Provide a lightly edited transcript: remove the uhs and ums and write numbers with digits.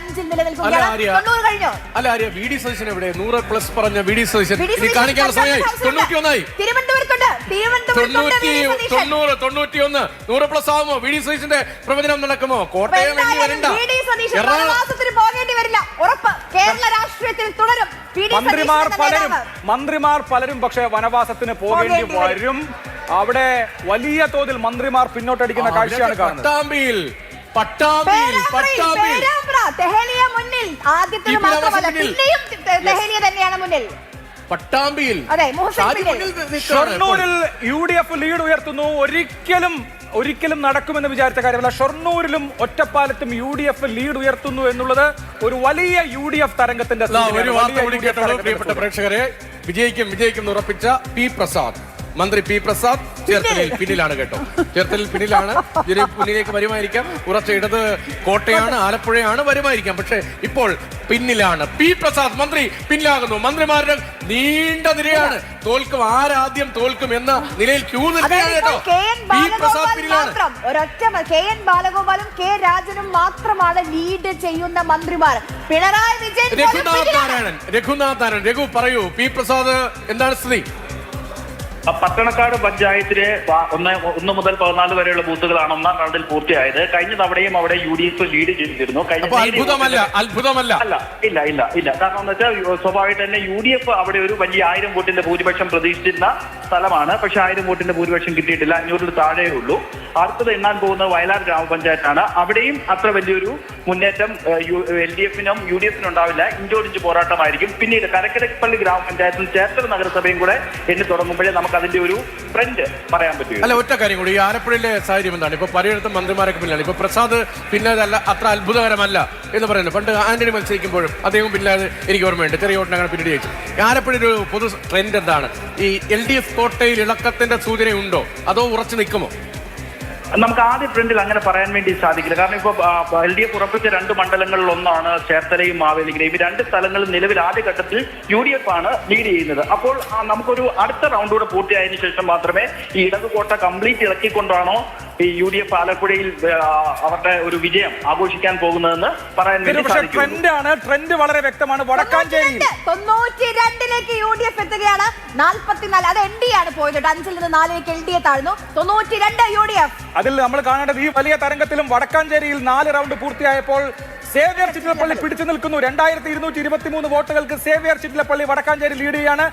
5-ൽ നിലനിൽക്കുകയാണ്. 90 കഴിഞ്ഞു. അല്ല ആര്യ, വി ഡി സതീശൻ എവിടെ? 100+ പറഞ്ഞ വി ഡി സതീശൻ കാണിക്കാനുള്ള സമയമായി. 91 തിരുവനന്തപുരത്തുണ്ട്. 91 100+ ആവുമോ? വി ഡി സതീശന്റെ പ്രവചനം നടക്കുമോ? കോട്ടയം വനവാസത്തിന് പോകേണ്ടി വരില്ല, ഉറപ്പ്. കേരള രാഷ്ട്രീയത്തിൽ തുടരും. മന്ത്രിമാർ പലരും പക്ഷേ വനവാസത്തിന് പോകേണ്ടി വരും. അവിടെ വലിയ തോതിൽ മന്ത്രിമാർ പിന്നോട്ടടിക്കുന്ന കാഴ്ചയാണ് കാണുന്നത്. ഷൊർണൂരിൽ UDF ലീഡ് ഉയർത്തുന്നു. ഒരിക്കലും നടക്കുമെന്ന് വിചാരിച്ച കാര്യമല്ല. ഷൊർണൂരിലും ഒറ്റപ്പാലത്തും UDF ലീഡ് ഉയർത്തുന്നു എന്നുള്ളത് ഒരു വലിയ UDF തരംഗത്തിന്റെ പ്രിയപ്പെട്ട പ്രേക്ഷകരെ, വിജയിക്കും ഉറപ്പിച്ച പി പ്രസാദ്, മന്ത്രി പി പ്രസാദ് ചേർത്തലയിൽ പിന്നിലാണ് കേട്ടോ. ചേർത്തലയിൽ പിന്നിലാണ്. ഇതിന് മുന്നിലേക്ക് വരുമായിരിക്കാം. കുറച്ച് ഇടത് കോട്ടയാണ്, ആലപ്പുഴയാണ്, വരുമായിരിക്കാം. പക്ഷേ ഇപ്പോൾ പിന്നിലാണ് പി പ്രസാദ്. മന്ത്രി പിന്നിലാകുന്നു. മന്ത്രിമാരുടെ നീണ്ട നിരയാണ്. തോൽക്കും, ആരാദ്യം തോൽക്കും എന്ന നിലയിൽ ക്യൂ നിൽക്കുകയാണ് കേട്ടോ. പി പ്രസാദ് പിന്നിലാണ്. ഒരൊറ്റ KN ബാലഗോപാലും K രാജനും മാത്രമാണ് ലീഡ് ചെയ്യുന്ന മന്ത്രിമാർ. പിണറായി വിജയൻ, രഘുനാഥ് നാരായണൻ. രഘു പറയൂ, പി പ്രസാദ് എന്താണ് സ്ഥിതി? പട്ടണക്കാട് പഞ്ചായത്തിലെ 1 മുതൽ 14 വരെയുള്ള ബൂത്തുകളാണ് ഒന്നാം റൗണ്ടിൽ പൂർത്തിയായത്. കഴിഞ്ഞ തവണയും അവിടെ UDF ലീഡ് ചെയ്തിരുന്നു. അത്ഭുതമല്ല. ഇല്ല. കാരണം എന്താ വെച്ചാൽ സ്വാഭാവികമായിട്ട് തന്നെ UDF അവിടെ ഒരു വലിയ 1000 വോട്ടിന്റെ ഭൂരിപക്ഷം പ്രതീക്ഷിച്ചിരുന്ന സ്ഥലമാണ്. പക്ഷെ 1000 വോട്ടിന്റെ ഭൂരിപക്ഷം കിട്ടിയിട്ടില്ല. 500-ൽ താഴെയേ ഉള്ളൂ. അടുത്തത് എണ്ണാൻ പോകുന്നത് വയലാർ ഗ്രാമപഞ്ചായത്താണ്. അവിടെയും അത്ര വലിയൊരു മുന്നേറ്റം LDF-നും UDF-നും ഉണ്ടാവില്ല. ഇഞ്ചോടിഞ്ച് പോരാട്ടമായിരിക്കും. പിന്നീട് കരക്കരപ്പള്ളി ഗ്രാമപഞ്ചായത്തും ചേർത്തല നഗരസഭയും കൂടെ എണ്ണി തുടങ്ങുമ്പോഴേ നമുക്ക് അതിന്റെ ഒരു ട്രെൻഡ് പറയാൻ പറ്റും. അല്ല, ഒറ്റ കാര്യം കൂടി, ഈ ആലപ്പുഴയിലെ സാഹചര്യം എന്താണ്? ഇപ്പൊ പലയിടത്തും മന്ത്രിമാരൊക്കെ പിന്നിലാണ്. ഇപ്പൊ പ്രസാദ് പിന്നതല്ല, അത്ര അത്ഭുതകരമല്ല എന്ന് പറയുന്നത്. പണ്ട് ആന്റണി മത്സരിക്കുമ്പോഴും അദ്ദേഹം പിന്നാതെ എനിക്ക് ഓർമ്മയുണ്ട്. ചെറിയ വോട്ടിനങ്ങനെ പിന്നീട് ജയിച്ചു. ആലപ്പുഴയിൽ ഒരു പൊതു ട്രെൻഡ് എന്താണ്? ഈ LDF കോട്ടയിൽ ഇളക്കത്തിന്റെ സൂചനയുണ്ടോ, അതോ ഉറച്ചു നിൽക്കുമോ? നമുക്ക് ആദ്യ ട്രെൻഡിൽ അങ്ങനെ പറയാൻ വേണ്ടി സാധിക്കില്ല. കാരണം ഇപ്പോൾ LDF ഉറപ്പിച്ച 2 മണ്ഡലങ്ങളിൽ ഒന്നാണ് ചേർത്തലയും മാവേലിക്കരയും. ഈ 2 സ്ഥലങ്ങളും നിലവിൽ ആദ്യഘട്ടത്തിൽ UDF ആണ് ലീഡ് ചെയ്യുന്നത്. അപ്പോൾ നമുക്കൊരു അടുത്ത റൗണ്ട് കൂടെ പൂർത്തിയായതിനു ശേഷം മാത്രമേ ഈ ഇടതുകോട്ട കംപ്ലീറ്റ് ഇളക്കിക്കൊണ്ടാണോ ഈ UDF ആലപ്പുഴയിൽ അവരുടെ ഒരു വിജയം ആഘോഷിക്കാൻ പോകുന്നതെന്ന് പറയാൻ വേണ്ടി സാധിക്കും. ട്രെൻഡ് വളരെ വ്യക്തമാണ്. വടക്കാഞ്ചേരിയിൽ 92ലേക്ക് UDF എത്തുകയാണ്. 44 അത് ND ആണ് പോയത്. 5-ൽ നിന്ന് 4ലേക്ക് LDF താഴ്ന്നു. 92 UDF. അതിൽ നമ്മൾ കാണേണ്ടത് ഈ വലിയ തരംഗത്തിലും വടക്കാഞ്ചേരിയിൽ 4 റൗണ്ട് പൂർത്തിയായപ്പോൾ സേവ്യർ ചിറ്റിലപ്പള്ളി പിടിച്ചു നിൽക്കുന്നു. 2223 വോട്ടുകൾക്ക് സേവ്യർ ചിറ്റിലപ്പള്ളി വടക്കാഞ്ചേരി ലീഡ് ചെയ്യാണ്.